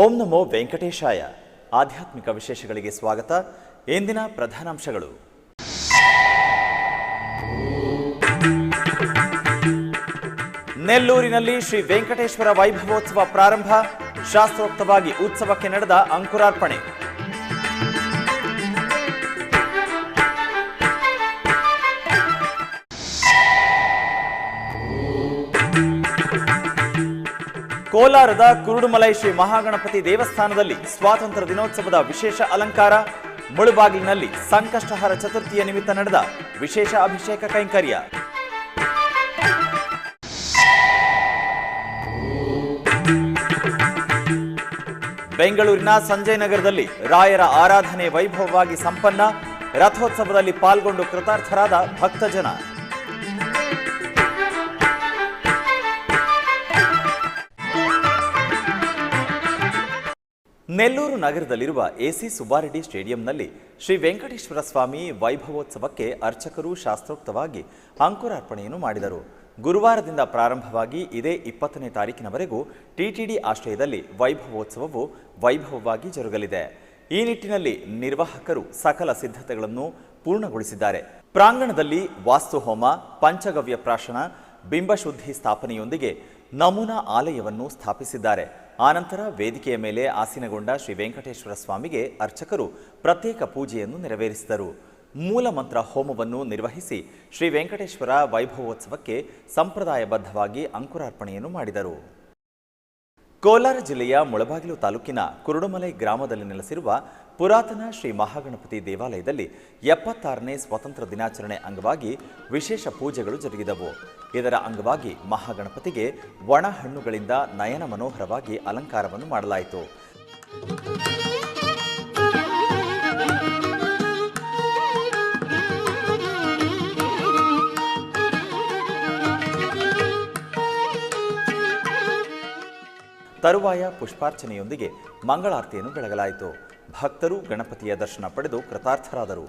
ಓಂ ನಮೋ ವೆಂಕಟೇಶಾಯ. ಆಧ್ಯಾತ್ಮಿಕ ವಿಶೇಷಗಳಿಗೆ ಸ್ವಾಗತ. ಇಂದಿನ ಪ್ರಧಾನಾಂಶಗಳು. ನೆಲ್ಲೂರಿನಲ್ಲಿ ಶ್ರೀ ವೆಂಕಟೇಶ್ವರ ವೈಭವೋತ್ಸವ ಪ್ರಾರಂಭ. ಶಾಸ್ತ್ರೋಕ್ತವಾಗಿ ಉತ್ಸವಕ್ಕೆ ನಡೆದ ಅಂಕುರಾರ್ಪಣೆ. ಕೋಲಾರದ ಕುರುಡುಮಲೈ ಶ್ರೀ ಮಹಾಗಣಪತಿ ದೇವಸ್ಥಾನದಲ್ಲಿ ಸ್ವಾತಂತ್ರ್ಯ ದಿನೋತ್ಸವದ ವಿಶೇಷ ಅಲಂಕಾರ. ಮುಳುಬಾಗಿಲಿನಲ್ಲಿ ಸಂಕಷ್ಟಹರ ಚತುರ್ಥಿಯ ನಿಮಿತ್ತ ನಡೆದ ವಿಶೇಷ ಅಭಿಷೇಕ ಕೈಂಕರ್ಯ. ಬೆಂಗಳೂರಿನ ಸಂಜಯ್ ನಗರದಲ್ಲಿ ರಾಯರ ಆರಾಧನೆ ವೈಭವವಾಗಿ ಸಂಪನ್ನ. ರಥೋತ್ಸವದಲ್ಲಿ ಪಾಲ್ಗೊಂಡು ಕೃತಾರ್ಥರಾದ ಭಕ್ತಜನ. ನೆಲ್ಲೂರು ನಗರದಲ್ಲಿರುವ ಎಸಿ ಸುಬ್ಬಾರೆಡ್ಡಿ ಸ್ಟೇಡಿಯಂನಲ್ಲಿ ಶ್ರೀ ವೆಂಕಟೇಶ್ವರ ಸ್ವಾಮಿ ವೈಭವೋತ್ಸವಕ್ಕೆ ಅರ್ಚಕರು ಶಾಸ್ತ್ರೋಕ್ತವಾಗಿ ಅಂಕುರಾರ್ಪಣೆಯನ್ನು ಮಾಡಿದರು. ಗುರುವಾರದಿಂದ ಪ್ರಾರಂಭವಾಗಿ ಇದೇ 20ನೇ ತಾರೀಕಿನವರೆಗೂ ಟಿಟಿಡಿ ಆಶ್ರಯದಲ್ಲಿ ವೈಭವೋತ್ಸವವು ವೈಭವವಾಗಿ ಜರುಗಲಿದೆ. ಈ ನಿಟ್ಟಿನಲ್ಲಿ ನಿರ್ವಾಹಕರು ಸಕಲ ಸಿದ್ಧತೆಗಳನ್ನು ಪೂರ್ಣಗೊಳಿಸಿದ್ದಾರೆ. ಪ್ರಾಂಗಣದಲ್ಲಿ ವಾಸ್ತುಹೋಮ, ಪಂಚಗವ್ಯ ಪ್ರಾಶನ, ಬಿಂಬಶುದ್ಧಿ ಸ್ಥಾಪನೆಯೊಂದಿಗೆ ನಮೂನಾ ಆಲಯವನ್ನು ಸ್ಥಾಪಿಸಿದ್ದಾರೆ. ಆನಂತರ ವೇದಿಕೆಯ ಮೇಲೆ ಆಸೀನಗೊಂಡ ಶ್ರೀ ವೆಂಕಟೇಶ್ವರ ಸ್ವಾಮಿಗೆ ಅರ್ಚಕರು ಪ್ರತ್ಯೇಕ ಪೂಜೆಯನ್ನು ನೆರವೇರಿಸಿದರು. ಮೂಲ ಮಂತ್ರ ಹೋಮವನ್ನು ನಿರ್ವಹಿಸಿ ಶ್ರೀ ವೆಂಕಟೇಶ್ವರ ವೈಭವೋತ್ಸವಕ್ಕೆ ಸಂಪ್ರದಾಯಬದ್ಧವಾಗಿ ಅಂಕುರಾರ್ಪಣೆಯನ್ನು ಮಾಡಿದರು. ಕೋಲಾರ ಜಿಲ್ಲೆಯ ಮುಳಬಾಗಿಲು ತಾಲೂಕಿನ ಕುರುಡುಮಲೈ ಗ್ರಾಮದಲ್ಲಿ ನೆಲೆಸಿರುವ ಪುರಾತನ ಶ್ರೀ ಮಹಾಗಣಪತಿ ದೇವಾಲಯದಲ್ಲಿ 76ನೇ ಸ್ವಾತಂತ್ರ್ಯ ದಿನಾಚರಣೆ ಅಂಗವಾಗಿ ವಿಶೇಷ ಪೂಜೆಗಳು ಜರುಗಿದವು. ಇದರ ಅಂಗವಾಗಿ ಮಹಾಗಣಪತಿಗೆ ಒಣ ಹಣ್ಣುಗಳಿಂದ ನಯನ ಮನೋಹರವಾಗಿ ಅಲಂಕಾರವನ್ನು ಮಾಡಲಾಯಿತು. ತರುವಾಯ ಪುಷ್ಪಾರ್ಚನೆಯೊಂದಿಗೆ ಮಂಗಳಾರತಿಯನ್ನು ಬೆಳಗಲಾಯಿತು. ಭಕ್ತರು ಗಣಪತಿಯ ದರ್ಶನ ಪಡೆದು ಕೃತಾರ್ಥರಾದರು.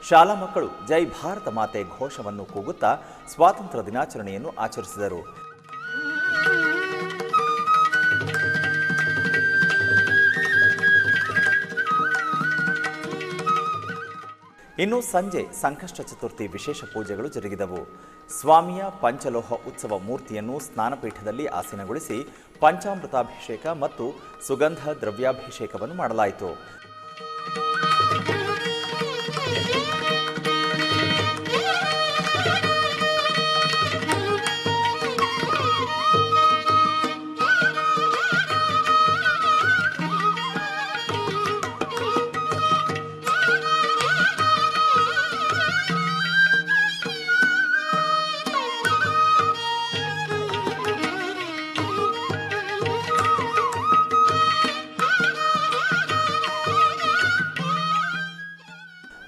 ಶಾಲಾ ಮಕ್ಕಳು ಜೈ ಭಾರತ ಮಾತೆ ಘೋಷವನ್ನು ಕೂಗುತ್ತಾ ಸ್ವಾತಂತ್ರ್ಯ ದಿನಾಚರಣೆಯನ್ನು ಆಚರಿಸಿದರು. ಇನ್ನು ಸಂಜೆ ಸಂಕಷ್ಟ ಚತುರ್ಥಿ ವಿಶೇಷ ಪೂಜೆಗಳು ಜರುಗಿದವು. ಸ್ವಾಮಿಯ ಪಂಚಲೋಹ ಉತ್ಸವ ಮೂರ್ತಿಯನ್ನು ಸ್ನಾನಪೀಠದಲ್ಲಿ ಆಸೀನಗೊಳಿಸಿ ಪಂಚಾಮೃತಾಭಿಷೇಕ ಮತ್ತು ಸುಗಂಧ ದ್ರವ್ಯಾಭಿಷೇಕವನ್ನು ಮಾಡಲಾಯಿತು.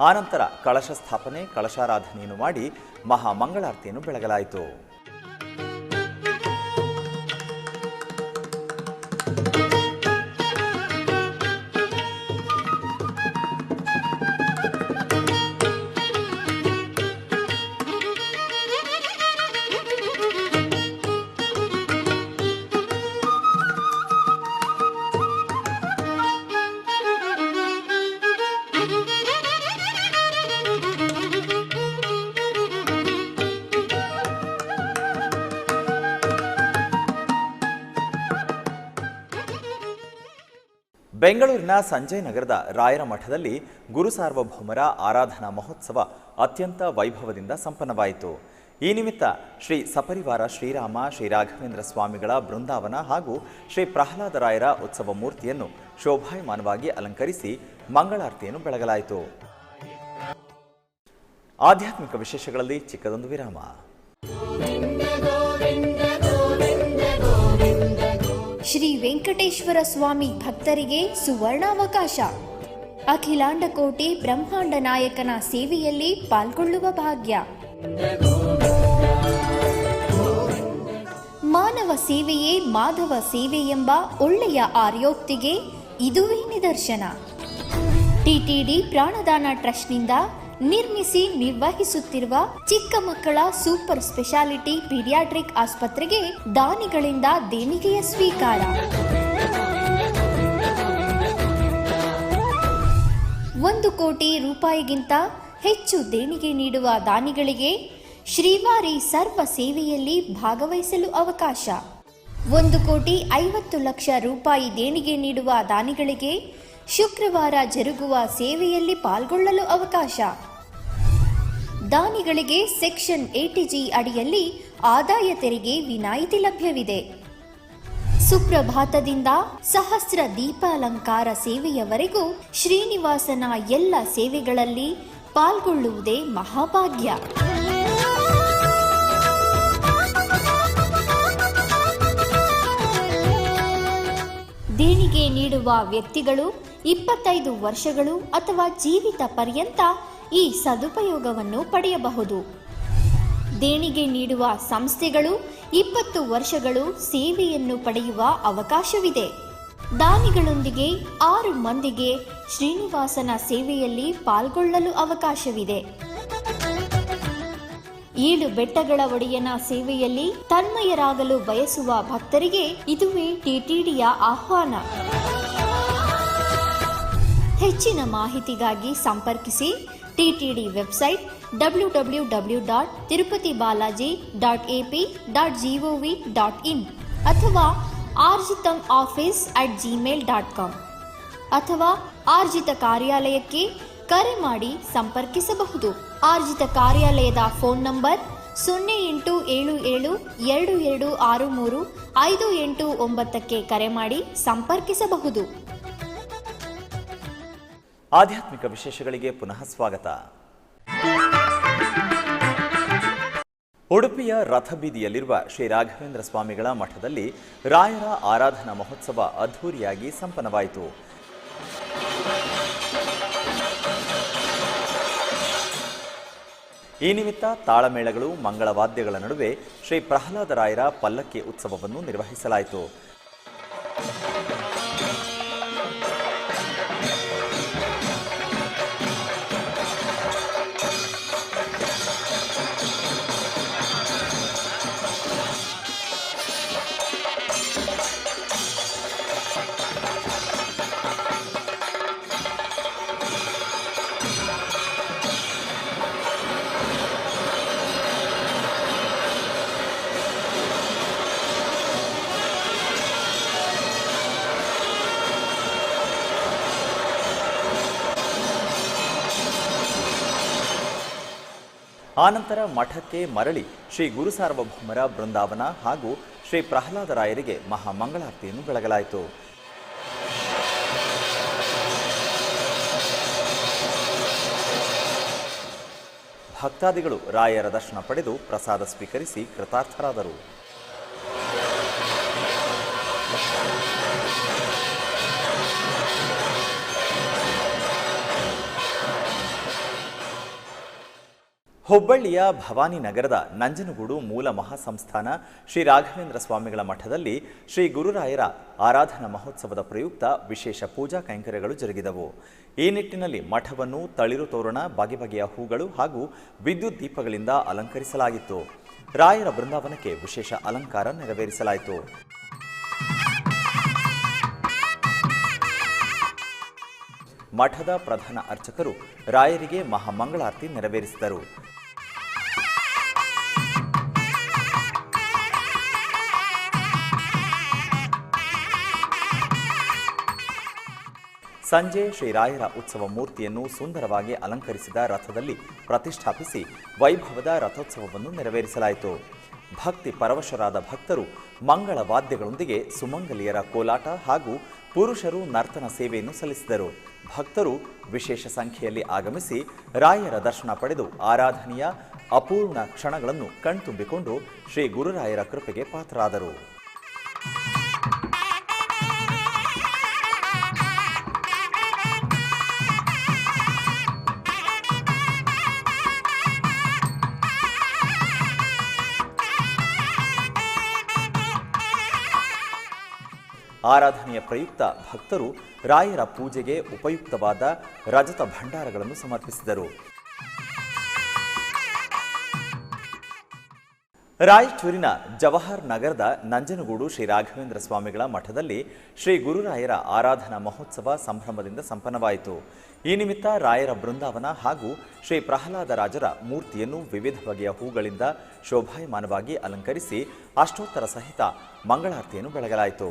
ಆನಂತರ ಕಳಶ ಸ್ಥಾಪನೆ, ಕಳಶಾರಾಧನೆಯನ್ನು ಮಾಡಿ ಮಹಾಮಂಗಳಾರತಿಯನ್ನು ಬೆಳಗಲಾಯಿತು. ಬೆಂಗಳೂರಿನ ಸಂಜಯ್ ನಗರದ ರಾಯರ ಮಠದಲ್ಲಿ ಗುರು ಸಾರ್ವಭೌಮರ ಆರಾಧನಾ ಮಹೋತ್ಸವ ಅತ್ಯಂತ ವೈಭವದಿಂದ ಸಂಪನ್ನವಾಯಿತು. ಈ ನಿಮಿತ್ತ ಶ್ರೀ ಸಪರಿವಾರ ಶ್ರೀರಾಮ ಶ್ರೀ ರಾಘವೇಂದ್ರ ಸ್ವಾಮಿಗಳ ಬೃಂದಾವನ ಹಾಗೂ ಶ್ರೀ ಪ್ರಹ್ಲಾದರಾಯರ ಉತ್ಸವ ಮೂರ್ತಿಯನ್ನು ಶೋಭಾಯಮಾನವಾಗಿ ಅಲಂಕರಿಸಿ ಮಂಗಳಾರತಿಯನ್ನು ಬೆಳಗಲಾಯಿತು. ಆಧ್ಯಾತ್ಮಿಕ ವಿಶೇಷಗಳಲ್ಲಿ ಚಿಕ್ಕದೊಂದು ವಿರಾಮ. ಶ್ರೀ ವೆಂಕಟೇಶ್ವರ ಸ್ವಾಮಿ ಭಕ್ತರಿಗೆ ಸುವರ್ಣಾವಕಾಶ. ಅಖಿಲಾಂಡ ಕೋಟಿ ಬ್ರಹ್ಮಾಂಡ ನಾಯಕನ ಸೇವೆಯಲ್ಲಿ ಪಾಲ್ಗೊಳ್ಳುವ ಭಾಗ್ಯ. ಮಾನವ ಸೇವೆಯೇ ಮಾಧವ ಸೇವೆ ಎಂಬ ಒಳ್ಳೆಯ ಆರ್ಯೋಕ್ತಿಗೆ ಇದುವೇ ನಿದರ್ಶನ. ಟಿಟಿಡಿ ಪ್ರಾಣದಾನ ಟ್ರಸ್ಟ್ನಿಂದ ನಿರ್ಮಿಸಿ ನಿರ್ವಹಿಸುತ್ತಿರುವ ಚಿಕ್ಕ ಮಕ್ಕಳ ಸೂಪರ್ ಸ್ಪೆಷಾಲಿಟಿ ಪೀಡಿಯಾಟ್ರಿಕ್ ಆಸ್ಪತ್ರೆಗೆ ದಾನಿಗಳಿಂದ ದೇಣಿಗೆಯ ಸ್ವೀಕಾರ. 1 ಕೋಟಿ ರೂಪಾಯಿಗಿಂತ ಹೆಚ್ಚು ದೇಣಿಗೆ ನೀಡುವ ದಾನಿಗಳಿಗೆ ಶ್ರೀವಾರಿ ಸರ್ವ ಸೇವೆಯಲ್ಲಿ ಭಾಗವಹಿಸಲು ಅವಕಾಶ. 1,50,00,000 ರೂಪಾಯಿ ದೇಣಿಗೆ ನೀಡುವ ದಾನಿಗಳಿಗೆ ಶುಕ್ರವಾರ ಜರುಗುವ ಸೇವೆಯಲ್ಲಿ ಪಾಲ್ಗೊಳ್ಳಲು ಅವಕಾಶ. ದಾನಿಗಳಿಗೆ ಸೆಕ್ಷನ್ 80G ಅಡಿಯಲ್ಲಿ ಆದಾಯ ತೆರಿಗೆ ವಿನಾಯಿತಿ ಲಭ್ಯವಿದೆ. ಸುಪ್ರಭಾತದಿಂದ ಸಹಸ್ರ ದೀಪಾಲಂಕಾರ ಸೇವೆಯವರೆಗೂ ಶ್ರೀನಿವಾಸನ ಎಲ್ಲ ಸೇವೆಗಳಲ್ಲಿ ಪಾಲ್ಗೊಳ್ಳುವುದೇ ಮಹಾಭಾಗ್ಯ. ದೇಣಿಗೆ ನೀಡುವ ವ್ಯಕ್ತಿಗಳು 25 ವರ್ಷಗಳು ಅಥವಾ ಜೀವಿತ ಪರ್ಯಂತ ಈ ಸದುಪಯೋಗವನ್ನು ಪಡೆಯಬಹುದು. ದೇಣಿಗೆ ನೀಡುವ ಸಂಸ್ಥೆಗಳು 20 ವರ್ಷಗಳು ಸೇವೆಯನ್ನು ಪಡೆಯುವ ಅವಕಾಶವಿದೆ. ದಾನಿಗಳೊಂದಿಗೆ 6 ಮಂದಿಗೆ ಶ್ರೀನಿವಾಸನ ಸೇವೆಯಲ್ಲಿ ಪಾಲ್ಗೊಳ್ಳಲು ಅವಕಾಶವಿದೆ. 7 ಬೆಟ್ಟಗಳ ಒಡೆಯನ ಸೇವೆಯಲ್ಲಿ ತನ್ಮಯರಾಗಲು ಬಯಸುವ ಭಕ್ತರಿಗೆ ಇದುವೇ ಟಿಟಿಡಿಯ ಆಹ್ವಾನ. ಹೆಚ್ಚಿನ ಮಾಹಿತಿಗಾಗಿ ಸಂಪರ್ಕಿಸಿ ಟಿಟಿಡಿ ವೆಬ್ಸೈಟ್ www.tirupatibalaji.ap.gov.in ಅಥವಾ arjitamoffice@gmail.com ಅಥವಾ ಆರ್ಜಿತ ಕಾರ್ಯಾಲಯಕ್ಕೆ ಕರೆ ಮಾಡಿ ಸಂಪರ್ಕಿಸಬಹುದು. ಆರ್ಜಿತ ಕಾರ್ಯಾಲಯದ ಫೋನ್ ನಂಬರ್ 087722635889ಕ್ಕೆ ಕರೆ ಮಾಡಿ ಸಂಪರ್ಕಿಸಬಹುದು. ಆಧ್ಯಾತ್ಮಿಕ ವಿಶೇಷಗಳಿಗೆ ಪುನಃ ಸ್ವಾಗತ. ಉಡುಪಿಯ ರಥಬೀದಿಯಲ್ಲಿರುವ ಶ್ರೀ ರಾಘವೇಂದ್ರ ಸ್ವಾಮಿಗಳ ಮಠದಲ್ಲಿ ರಾಯರ ಆರಾಧನಾ ಮಹೋತ್ಸವ ಅದ್ಧೂರಿಯಾಗಿ ಸಂಪನ್ನವಾಯಿತು. ಈ ನಿಮಿತ್ತ ತಾಳಮೇಳಗಳು, ಮಂಗಳವಾದ್ಯಗಳ ನಡುವೆ ಶ್ರೀ ಪ್ರಹ್ಲಾದರಾಯರ ಪಲ್ಲಕ್ಕಿ ಉತ್ಸವವನ್ನು ನಿರ್ವಹಿಸಲಾಯಿತು. ಆನಂತರ ಮಠಕ್ಕೆ ಮರಳಿ ಶ್ರೀ ಗುರು ಸಾರ್ವಭೌಮರ ಬೃಂದಾವನ ಹಾಗೂ ಶ್ರೀ ಪ್ರಹ್ಲಾದರಾಯರಿಗೆ ಮಹಾಮಂಗಳಾರತಿಯನ್ನು ಬೆಳಗಲಾಯಿತು. ಭಕ್ತಾದಿಗಳು ರಾಯರ ದರ್ಶನ ಪಡೆದು ಪ್ರಸಾದ ಸ್ವೀಕರಿಸಿ ಕೃತಾರ್ಥರಾದರು. ಹುಬ್ಬಳ್ಳಿಯ ಭವಾನಿ ನಗರದ ನಂಜನಗೂಡು ಮೂಲ ಮಹಾಸಂಸ್ಥಾನ ಶ್ರೀ ರಾಘವೇಂದ್ರ ಸ್ವಾಮಿಗಳ ಮಠದಲ್ಲಿ ಶ್ರೀ ಗುರುರಾಯರ ಆರಾಧನಾ ಮಹೋತ್ಸವದ ಪ್ರಯುಕ್ತ ವಿಶೇಷ ಪೂಜಾ ಕೈಂಕರ್ಯಗಳು ಜರುಗಿದವು. ಈ ನಿಟ್ಟಿನಲ್ಲಿ ಮಠವನ್ನು ತಳಿರು ತೋರಣ, ಬಗೆ ಬಗೆಯ ಹೂಗಳು ಹಾಗೂ ವಿದ್ಯುತ್ ದೀಪಗಳಿಂದ ಅಲಂಕರಿಸಲಾಗಿತ್ತು. ರಾಯರ ಬೃಂದಾವನಕ್ಕೆ ವಿಶೇಷ ಅಲಂಕಾರ ನೆರವೇರಿಸಲಾಯಿತು. ಮಠದ ಪ್ರಧಾನ ಅರ್ಚಕರು ರಾಯರಿಗೆ ಮಹಾಮಂಗಳಾರತಿ ನೆರವೇರಿಸಿದರು. ಸಂಜೆ ಶ್ರೀರಾಯರ ಉತ್ಸವ ಮೂರ್ತಿಯನ್ನು ಸುಂದರವಾಗಿ ಅಲಂಕರಿಸಿದ ರಥದಲ್ಲಿ ಪ್ರತಿಷ್ಠಾಪಿಸಿ ವೈಭವದ ರಥೋತ್ಸವವನ್ನು ನೆರವೇರಿಸಲಾಯಿತು. ಭಕ್ತಿ ಪರವಶರಾದ ಭಕ್ತರು ಮಂಗಳ ವಾದ್ಯಗಳೊಂದಿಗೆ ಸುಮಂಗಲಿಯರ ಕೋಲಾಟ ಹಾಗೂ ಪುರುಷರು ನರ್ತನ ಸೇವೆಯನ್ನು ಸಲ್ಲಿಸಿದರು. ಭಕ್ತರು ವಿಶೇಷ ಸಂಖ್ಯೆಯಲ್ಲಿ ಆಗಮಿಸಿ ರಾಯರ ದರ್ಶನ ಪಡೆದು ಆರಾಧನೆಯ ಅಪೂರ್ಣ ಕ್ಷಣಗಳನ್ನು ಕಣ್ತುಂಬಿಕೊಂಡು ಶ್ರೀ ಗುರುರಾಯರ ಕೃಪೆಗೆ ಪಾತ್ರರಾದರು. ಆರಾಧನೆಯ ಪ್ರಯುಕ್ತ ಭಕ್ತರು ರಾಯರ ಪೂಜೆಗೆ ಉಪಯುಕ್ತವಾದ ರಜತ ಭಂಡಾರಗಳನ್ನು ಸಮರ್ಪಿಸಿದರು. ರಾಯಚೂರಿನ ಜವಾಹರ್ ನಗರದ ನಂಜನಗೂಡು ಶ್ರೀ ರಾಘವೇಂದ್ರ ಸ್ವಾಮಿಗಳ ಮಠದಲ್ಲಿ ಶ್ರೀ ಗುರುರಾಯರ ಆರಾಧನಾ ಮಹೋತ್ಸವ ಸಂಭ್ರಮದಿಂದ ಸಂಪನ್ನವಾಯಿತು. ಈ ನಿಮಿತ್ತ ರಾಯರ ಬೃಂದಾವನ ಹಾಗೂ ಶ್ರೀ ಪ್ರಹ್ಲಾದರಾಜರ ಮೂರ್ತಿಯನ್ನು ವಿವಿಧ ಬಗೆಯ ಹೂಗಳಿಂದ ಶೋಭಾಯಮಾನವಾಗಿ ಅಲಂಕರಿಸಿ ಅಷ್ಟೋತ್ತರ ಸಹಿತ ಮಂಗಳಾರತಿಯನ್ನು ಬೆಳಗಲಾಯಿತು.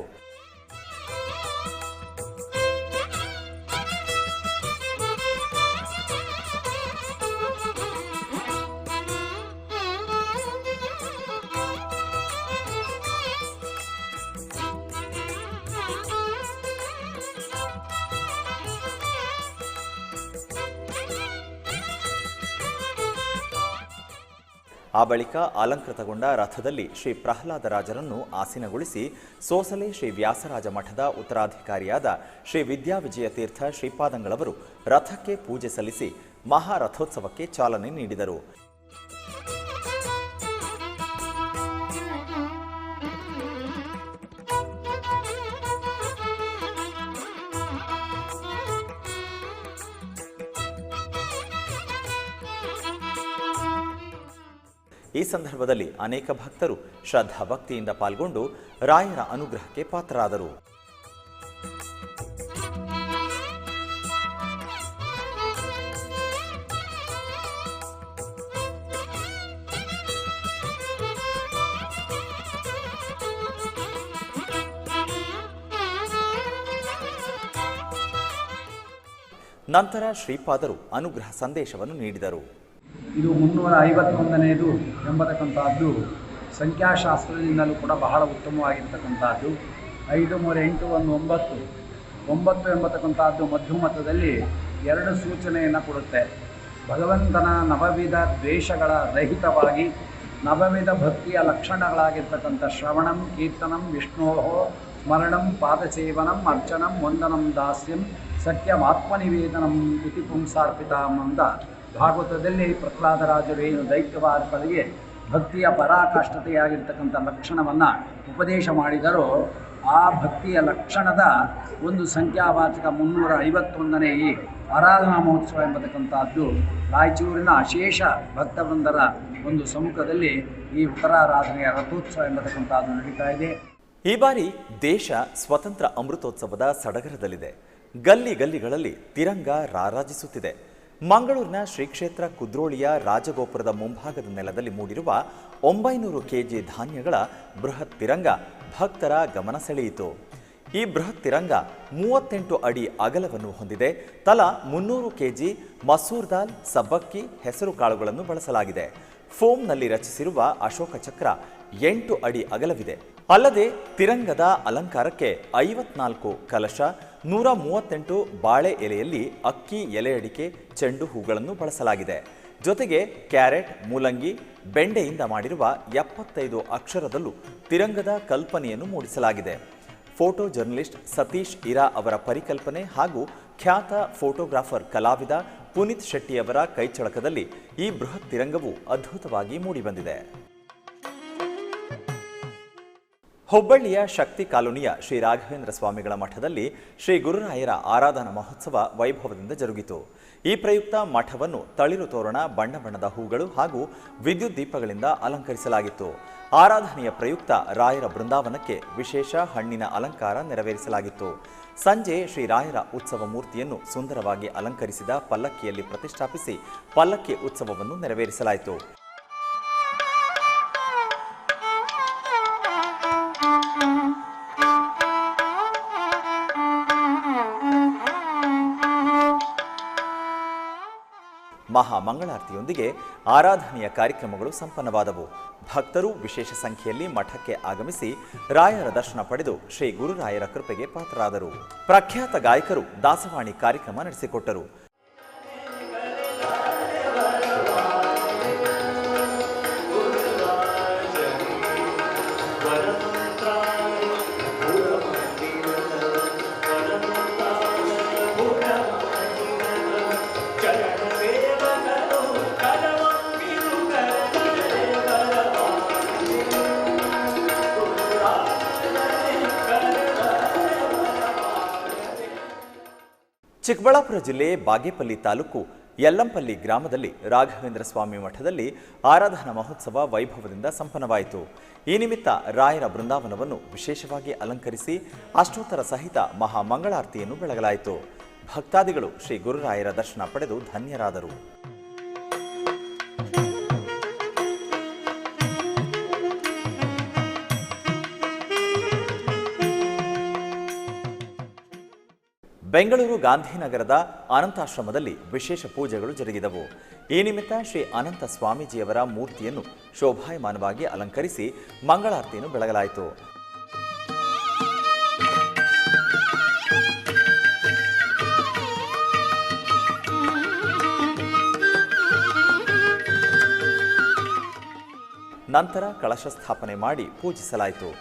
ಆ ಬಳಿಕ ಅಲಂಕೃತಗೊಂಡ ರಥದಲ್ಲಿ ಶ್ರೀ ಪ್ರಹ್ಲಾದರಾಜರನ್ನು ಆಸೀನಗೊಳಿಸಿ ಸೋಸಲೆ ಶ್ರೀ ವ್ಯಾಸರಾಜ ಮಠದ ಉತ್ತರಾಧಿಕಾರಿಯಾದ ಶ್ರೀ ವಿದ್ಯಾವಿಜಯ ತೀರ್ಥ ಶ್ರೀಪಾದಂಗಳವರು ರಥಕ್ಕೆ ಪೂಜೆ ಸಲ್ಲಿಸಿ ಮಹಾರಥೋತ್ಸವಕ್ಕೆ ಚಾಲನೆ ನೀಡಿದರು. ಈ ಸಂದರ್ಭದಲ್ಲಿ ಅನೇಕ ಭಕ್ತರು ಶ್ರದ್ಧಾಭಕ್ತಿಯಿಂದ ಪಾಲ್ಗೊಂಡು ರಾಯರ ಅನುಗ್ರಹಕ್ಕೆ ಪಾತ್ರರಾದರು. ನಂತರ ಶ್ರೀಪಾದರು ಅನುಗ್ರಹ ಸಂದೇಶವನ್ನು ನೀಡಿದರು. ಇದು 351ನೇದು ಎಂಬತಕ್ಕಂಥದ್ದು ಸಂಖ್ಯಾಶಾಸ್ತ್ರದಿಂದಲೂ ಕೂಡ ಬಹಳ ಉತ್ತಮವಾಗಿರ್ತಕ್ಕಂಥದ್ದು. 5 3 8 1 9 ಎಂಬತಕ್ಕಂಥದ್ದು ಮಧ್ಯಮತದಲ್ಲಿ 2 ಸೂಚನೆಯನ್ನು ಕೊಡುತ್ತೆ. ಭಗವಂತನ ನವವಿಧ ದ್ವೇಷಗಳ ರಹಿತವಾಗಿ ನವವಿಧ ಭಕ್ತಿಯ ಲಕ್ಷಣಗಳಾಗಿರ್ತಕ್ಕಂಥ ಶ್ರವಣಂ ಕೀರ್ತನಂ ವಿಷ್ಣೋಃ ಸ್ಮರಣಂ ಪಾದಸೇವನಂ ಅರ್ಚನಂ ವಂದನಂ ದಾಸ್ಯಂ ಸತ್ಯಮಾತ್ಮನಿವೇದನಂ ಇತಿ ಪುಂಸಾರ್ಪಿತಾಂ ಅಂತ ಭಾಗವತದಲ್ಲಿ ಪ್ರಹ್ಲಾದರಾಜರು ಏನು ದೈತ್ಯವಾದಗಳಿಗೆ ಭಕ್ತಿಯ ಪರಾಕಾಷ್ಠತೆಯಾಗಿರ್ತಕ್ಕಂಥ ಲಕ್ಷಣವನ್ನು ಉಪದೇಶ ಮಾಡಿದರೋ ಆ ಭಕ್ತಿಯ ಲಕ್ಷಣದ ಒಂದು ಸಂಖ್ಯಾವಾಚಕ 351ನೇ ಈ ಆರಾಧನಾ ಮಹೋತ್ಸವ ಎಂಬತಕ್ಕಂಥದ್ದು ರಾಯಚೂರಿನ ಅಶೇಷ ಭಕ್ತವೃಂದರ ಒಂದು ಸಮ್ಮುಖದಲ್ಲಿ ಈ ಉತ್ತರಾರಾಧನೆಯ ರಥೋತ್ಸವ ಎಂಬತಕ್ಕಂಥದ್ದು ನಡೀತಾ ಇದೆ. ಈ ಬಾರಿ ದೇಶ ಸ್ವತಂತ್ರ ಅಮೃತೋತ್ಸವದ ಸಡಗರದಲ್ಲಿದೆ. ಗಲ್ಲಿ ಗಲ್ಲಿಗಳಲ್ಲಿ ತಿರಂಗ ರಾರಾಜಿಸುತ್ತಿದೆ. ಮಂಗಳೂರಿನ ಶ್ರೀ ಕ್ಷೇತ್ರ ಕುದ್ರೋಳಿಯ ರಾಜಗೋಪುರದ ಮುಂಭಾಗದ ನೆಲದಲ್ಲಿ ಮೂಡಿರುವ 900 ಕೆಜಿ ಧಾನ್ಯಗಳ ಬೃಹತ್ ತಿರಂಗ ಭಕ್ತರ ಗಮನ ಸೆಳೆಯಿತು. ಈ ಬೃಹತ್ ತಿರಂಗ 38 ಅಡಿ ಅಗಲವನ್ನು ಹೊಂದಿದೆ. ತಲಾ 300 ಕೆಜಿ ಮಸೂರ್ ದಾಲ್, ಸಬ್ಬಕ್ಕಿ, ಹೆಸರು ಕಾಳುಗಳನ್ನು ಬಳಸಲಾಗಿದೆ. ಫೋಮ್ನಲ್ಲಿ ರಚಿಸಿರುವ ಅಶೋಕ ಚಕ್ರ 8 ಅಡಿ ಅಗಲವಿದೆ. ಅಲ್ಲದೆ ತಿರಂಗದ ಅಲಂಕಾರಕ್ಕೆ 54 ಕಲಶ, 138 ಬಾಳೆ ಎಲೆಯಲ್ಲಿ ಅಕ್ಕಿ, ಎಲೆ ಅಡಿಕೆ, ಚೆಂಡು ಹೂಗಳನ್ನು ಬಳಸಲಾಗಿದೆ. ಜೊತೆಗೆ ಕ್ಯಾರೆಟ್, ಮೂಲಂಗಿ, ಬೆಂಡೆಯಿಂದ ಮಾಡಿರುವ 75 ಅಕ್ಷರದಲ್ಲೂ ತಿರಂಗದ ಕಲ್ಪನೆಯನ್ನು ಮೂಡಿಸಲಾಗಿದೆ. ಫೋಟೋ ಜರ್ನಲಿಸ್ಟ್ ಸತೀಶ್ ಇರಾ ಅವರ ಪರಿಕಲ್ಪನೆ ಹಾಗೂ ಖ್ಯಾತ ಫೋಟೋಗ್ರಾಫರ್ ಕಲಾವಿದ ಪುನೀತ್ ಶೆಟ್ಟಿಯವರ ಕೈಚಳಕದಲ್ಲಿ ಈ ಬೃಹತ್ ತಿರಂಗವು ಅದ್ಭುತವಾಗಿ ಮೂಡಿಬಂದಿದೆ. ಹುಬ್ಬಳ್ಳಿಯ ಶಕ್ತಿ ಕಾಲೋನಿಯ ಶ್ರೀ ರಾಘವೇಂದ್ರ ಸ್ವಾಮಿಗಳ ಮಠದಲ್ಲಿ ಶ್ರೀ ಗುರುರಾಯರ ಆರಾಧನಾ ಮಹೋತ್ಸವ ವೈಭವದಿಂದ ಜರುಗಿತು. ಈ ಪ್ರಯುಕ್ತ ಮಠವನ್ನು ತಳಿರು ತೋರಣ, ಬಣ್ಣ ಬಣ್ಣದ ಹೂಗಳು ಹಾಗೂ ವಿದ್ಯುತ್ ದೀಪಗಳಿಂದ ಅಲಂಕರಿಸಲಾಗಿತ್ತು. ಆರಾಧನೆಯ ಪ್ರಯುಕ್ತ ರಾಯರ ಬೃಂದಾವನಕ್ಕೆ ವಿಶೇಷ ಹಣ್ಣಿನ ಅಲಂಕಾರ ನೆರವೇರಿಸಲಾಗಿತ್ತು. ಸಂಜೆ ಶ್ರೀ ರಾಯರ ಉತ್ಸವ ಮೂರ್ತಿಯನ್ನು ಸುಂದರವಾಗಿ ಅಲಂಕರಿಸಿದ ಪಲ್ಲಕ್ಕಿಯಲ್ಲಿ ಪ್ರತಿಷ್ಠಾಪಿಸಿ ಪಲ್ಲಕ್ಕಿ ಉತ್ಸವವನ್ನು ನೆರವೇರಿಸಲಾಯಿತು. ಮಹಾಮಂಗಳಾರತಿಯೊಂದಿಗೆ ಆರಾಧನೆಯ ಕಾರ್ಯಕ್ರಮಗಳು ಸಂಪನ್ನವಾದವು. ಭಕ್ತರು ವಿಶೇಷ ಸಂಖ್ಯೆಯಲ್ಲಿ ಮಠಕ್ಕೆ ಆಗಮಿಸಿ ರಾಯರ ದರ್ಶನ ಪಡೆದು ಶ್ರೀ ಗುರುರಾಯರ ಕೃಪೆಗೆ ಪಾತ್ರರಾದರು. ಪ್ರಖ್ಯಾತ ಗಾಯಕರು ದಾಸವಾಣಿ ಕಾರ್ಯಕ್ರಮ ನಡೆಸಿಕೊಟ್ಟರು. ಚಿಕ್ಕಬಳ್ಳಾಪುರ ಜಿಲ್ಲೆ ಬಾಗೇಪಲ್ಲಿ ತಾಲೂಕು ಯಲ್ಲಂಪಲ್ಲಿ ಗ್ರಾಮದಲ್ಲಿ ರಾಘವೇಂದ್ರ ಸ್ವಾಮಿ ಮಠದಲ್ಲಿ ಆರಾಧನಾ ಮಹೋತ್ಸವ ವೈಭವದಿಂದ ಸಂಪನ್ನವಾಯಿತು. ಈ ನಿಮಿತ್ತ ರಾಯರ ಬೃಂದಾವನವನ್ನು ವಿಶೇಷವಾಗಿ ಅಲಂಕರಿಸಿ ಅಷ್ಟೋತ್ತರ ಸಹಿತ ಮಹಾಮಂಗಳಾರತಿಯನ್ನು ಬೆಳಗಲಾಯಿತು. ಭಕ್ತಾದಿಗಳು ಶ್ರೀ ಗುರುರಾಯರ ದರ್ಶನ ಪಡೆದು ಧನ್ಯರಾದರು. ಬೆಂಗಳೂರು ಗಾಂಧಿನಗರದ ಅನಂತಾಶ್ರಮದಲ್ಲಿ ವಿಶೇಷ ಪೂಜೆಗಳು ಜರುಗಿದವು. ಈ ನಿಮಿತ್ತ ಶ್ರೀ ಅನಂತ ಸ್ವಾಮೀಜಿಯವರ ಮೂರ್ತಿಯನ್ನು ಶೋಭಾಯಮಾನವಾಗಿ ಅಲಂಕರಿಸಿ ಮಂಗಳಾರತಿಯನ್ನು ಬೆಳಗಲಾಯಿತು. ನಂತರ ಕಳಶ ಸ್ಥಾಪನೆ ಮಾಡಿ ಪೂಜಿಸಲಾಯಿತು.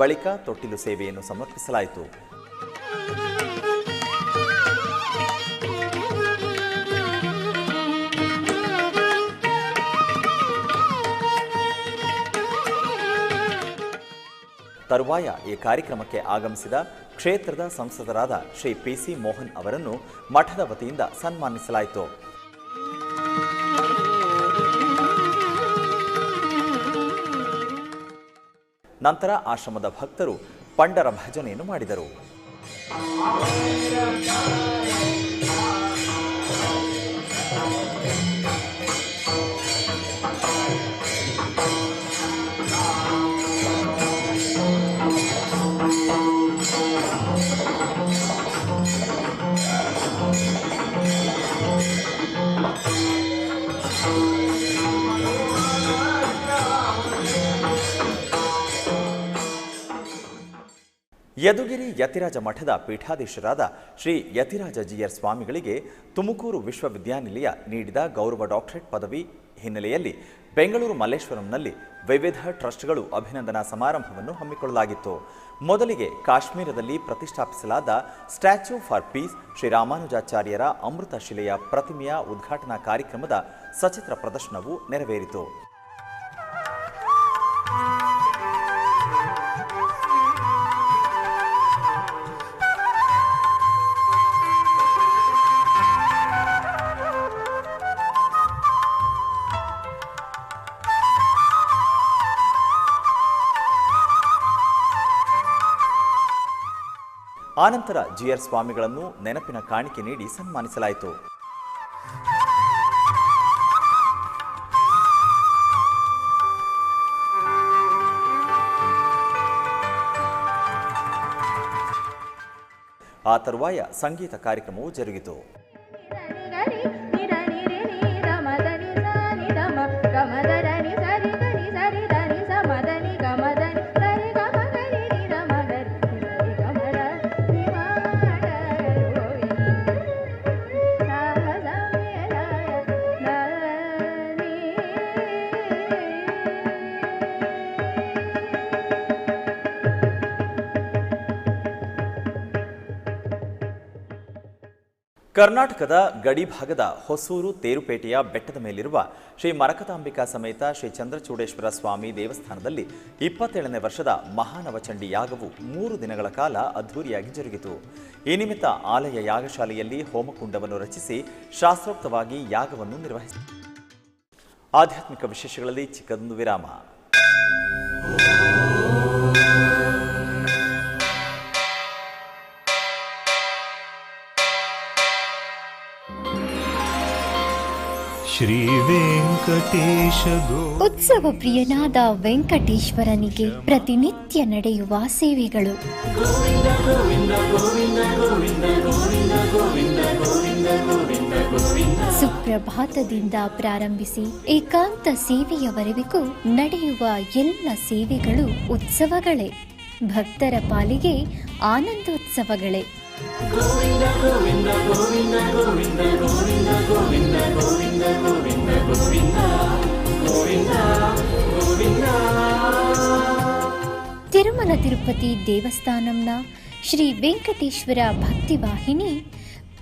ಬಳಿಕ ತೊಟ್ಟಿಲು ಸೇವೆಯನ್ನು ಸಮರ್ಪಿಸಲಾಯಿತು. ತರುವಾಯ ಈ ಕಾರ್ಯಕ್ರಮಕ್ಕೆ ಆಗಮಿಸಿದ ಕ್ಷೇತ್ರದ ಸಂಸದರಾದ ಶ್ರೀ ಪಿಸಿ ಮೋಹನ್ ಅವರನ್ನು ಮಠದ ವತಿಯಿಂದ ಸನ್ಮಾನಿಸಲಾಯಿತು. ನಂತರ ಆಶ್ರಮದ ಭಕ್ತರು ಪಂಡರ ಭಜನೆಯನ್ನು ಮಾಡಿದರು. ಯದುಗಿರಿ ಯತಿರಾಜ ಮಠದ ಪೀಠಾಧೀಶರಾದ ಶ್ರೀ ಯತಿರಾಜ ಜಿಯರ್ ಸ್ವಾಮಿಗಳಿಗೆ ತುಮಕೂರು ವಿಶ್ವವಿದ್ಯಾನಿಲಯ ನೀಡಿದ ಗೌರವ ಡಾಕ್ಟರೇಟ್ ಪದವಿ ಹಿನ್ನೆಲೆಯಲ್ಲಿ ಬೆಂಗಳೂರು ಮಲ್ಲೇಶ್ವರಂನಲ್ಲಿ ವಿವಿಧ ಟ್ರಸ್ಟ್ಗಳು ಅಭಿನಂದನಾ ಸಮಾರಂಭವನ್ನು ಹಮ್ಮಿಕೊಳ್ಳಲಾಗಿತ್ತು. ಮೊದಲಿಗೆ ಕಾಶ್ಮೀರದಲ್ಲಿ ಪ್ರತಿಷ್ಠಾಪಿಸಲಾದ ಸ್ಟ್ಯಾಚ್ಯೂ ಫಾರ್ ಪೀಸ್ ಶ್ರೀ ರಾಮಾನುಜಾಚಾರ್ಯರ ಅಮೃತ ಶಿಲೆಯ ಪ್ರತಿಮೆಯ ಉದ್ಘಾಟನಾ ಕಾರ್ಯಕ್ರಮದ ಸಚಿತ್ರ ಪ್ರದರ್ಶನವು ನೆರವೇರಿತು. ಆನಂತರ ಜಿಯರ್ ಸ್ವಾಮಿಗಳನ್ನು ನೆನಪಿನ ಕಾಣಿಕೆ ನೀಡಿ ಸನ್ಮಾನಿಸಲಾಯಿತು. ಆ ತರುವಾಯ ಸಂಗೀತ ಕಾರ್ಯಕ್ರಮವು ಜರುಗಿತು. ಕರ್ನಾಟಕದ ಗಡಿಭಾಗದ ಹೊಸೂರು ತೇರುಪೇಟೆಯ ಬೆಟ್ಟದ ಮೇಲಿರುವ ಶ್ರೀ ಮರಕತಾಂಬಿಕಾ ಸಮೇತ ಶ್ರೀ ಚಂದ್ರಚೂಡೇಶ್ವರ ಸ್ವಾಮಿ ದೇವಸ್ಥಾನದಲ್ಲಿ 27ನೇ ವರ್ಷದ ಮಹಾನವಚಂಡಿ ಯಾಗವು 3 ದಿನಗಳ ಕಾಲ ಅದ್ಧೂರಿಯಾಗಿ ಜರುಗಿತು. ಈ ನಿಮಿತ್ತ ಆಲಯ ಯಾಗಶಾಲೆಯಲ್ಲಿ ಹೋಮಕುಂಡವನ್ನು ರಚಿಸಿ ಶಾಸ್ತ್ರೋಕ್ತವಾಗಿ ಯಾಗವನ್ನು ನಿರ್ವಹಿಸಿತು. ಆಧ್ಯಾತ್ಮಿಕ ವಿಶೇಷಗಳಲ್ಲಿ ಚಿಕ್ಕದೊಂದು ವಿರಾಮ. ಶ್ರೀ ವೆಂಕಟೇಶ ಉತ್ಸವ ಪ್ರಿಯನಾದ ವೆಂಕಟೇಶ್ವರನಿಗೆ ಪ್ರತಿನಿತ್ಯ ನಡೆಯುವ ಸೇವೆಗಳು. ಸುಪ್ರಭಾತದಿಂದ ಪ್ರಾರಂಭಿಸಿ ಏಕಾಂತ ಸೇವೆಯವರೆಗೂ ನಡೆಯುವ ಎಲ್ಲ ಸೇವೆಗಳು ಉತ್ಸವಗಳೇ. ಭಕ್ತರ ಪಾಲಿಗೆ ಆನಂದೋತ್ಸವಗಳೇ. ತಿರುಮಲ ತಿರುಪತಿ ದೇವಸ್ಥಾನಂನ ಶ್ರೀ ವೆಂಕಟೇಶ್ವರ ಭಕ್ತಿವಾಹಿನಿ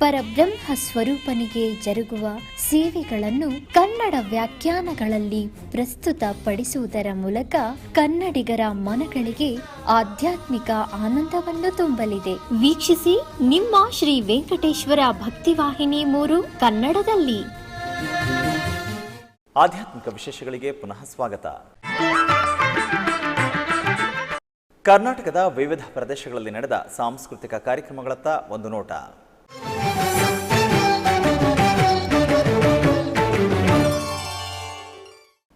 ಪರಬ್ರಹ್ಮ ಸ್ವರೂಪನಿಗೆ ಜರುಗುವ ಸೇವೆಗಳನ್ನು ಕನ್ನಡ ವ್ಯಾಖ್ಯಾನಗಳಲ್ಲಿ ಪ್ರಸ್ತುತಪಡಿಸುವುದರ ಮೂಲಕ ಕನ್ನಡಿಗರ ಮನಗಳಿಗೆ ಆಧ್ಯಾತ್ಮಿಕ ಆನಂದವನ್ನು ತುಂಬಲಿದೆ. ವೀಕ್ಷಿಸಿ ನಿಮ್ಮ ಶ್ರೀ ವೆಂಕಟೇಶ್ವರ ಭಕ್ತಿವಾಹಿನಿ 3 ಕನ್ನಡದಲ್ಲಿ. ಆಧ್ಯಾತ್ಮಿಕ ವಿಶೇಷಗಳಿಗೆ ಪುನಃ ಸ್ವಾಗತ. ಕರ್ನಾಟಕದ ವಿವಿಧ ಪ್ರದೇಶಗಳಲ್ಲಿ ನಡೆದ ಸಾಂಸ್ಕೃತಿಕ ಕಾರ್ಯಕ್ರಮಗಳತ್ತ ಒಂದು ನೋಟ.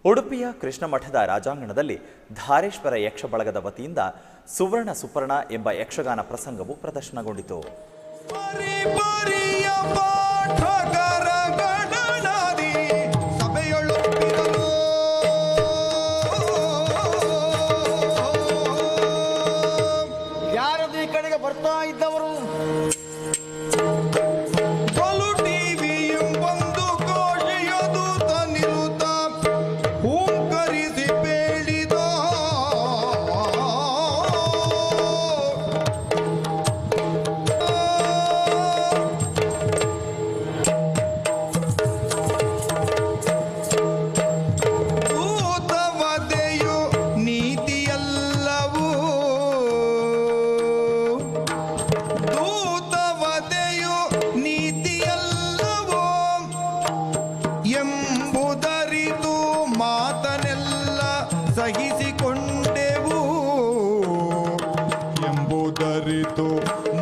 ಉಡುಪಿಯ ಕೃಷ್ಣ ಮಠದ ರಾಜಾಂಗಣದಲ್ಲಿ ಧಾರೇಶ್ವರ ಯಕ್ಷ ಬಳಗದ ವತಿಯಿಂದ ಸುವರ್ಣ ಸುಪರ್ಣ ಎಂಬ ಯಕ್ಷಗಾನ ಪ್ರಸಂಗವು ಪ್ರದರ್ಶನಗೊಂಡಿತು. ಯಾರದು ಈ ಕಡೆಗೆ ಬರ್ತಾ ಇದ್ದವರು?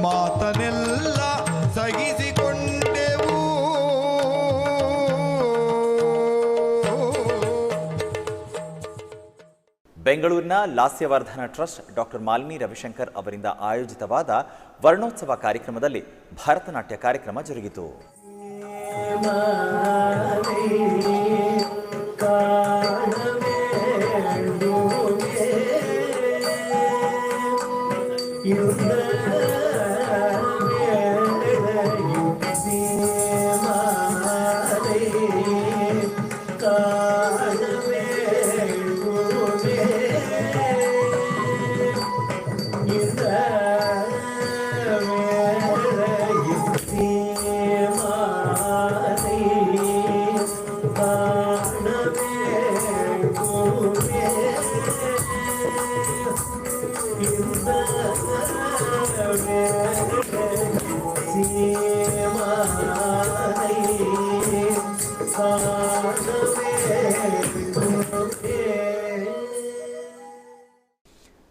ಮಾತನೆಲ್ಲ ಸಹಿಸಿಕೊಂಡೆವು. ಬೆಂಗಳೂರಿನ ಲಾಸ್ಯವರ್ಧನ ಟ್ರಸ್ಟ್ ಡಾಕ್ಟರ್ ಮಾಲಿನಿ ರವಿಶಂಕರ್ ಅವರಿಂದ ಆಯೋಜಿತವಾದ ವರ್ಣೋತ್ಸವ ಕಾರ್ಯಕ್ರಮದಲ್ಲಿ ಭರತನಾಟ್ಯ ಕಾರ್ಯಕ್ರಮ ಜರುಗಿತು.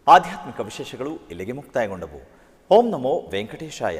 ಆಧ್ಯಾತ್ಮಿಕ ವಿಶೇಷಗಳು ಇಲ್ಲಿಗೆ ಮುಕ್ತಾಯಗೊಂಡವು. ಓಂ ನಮೋ ವೆಂಕಟೇಶಾಯ.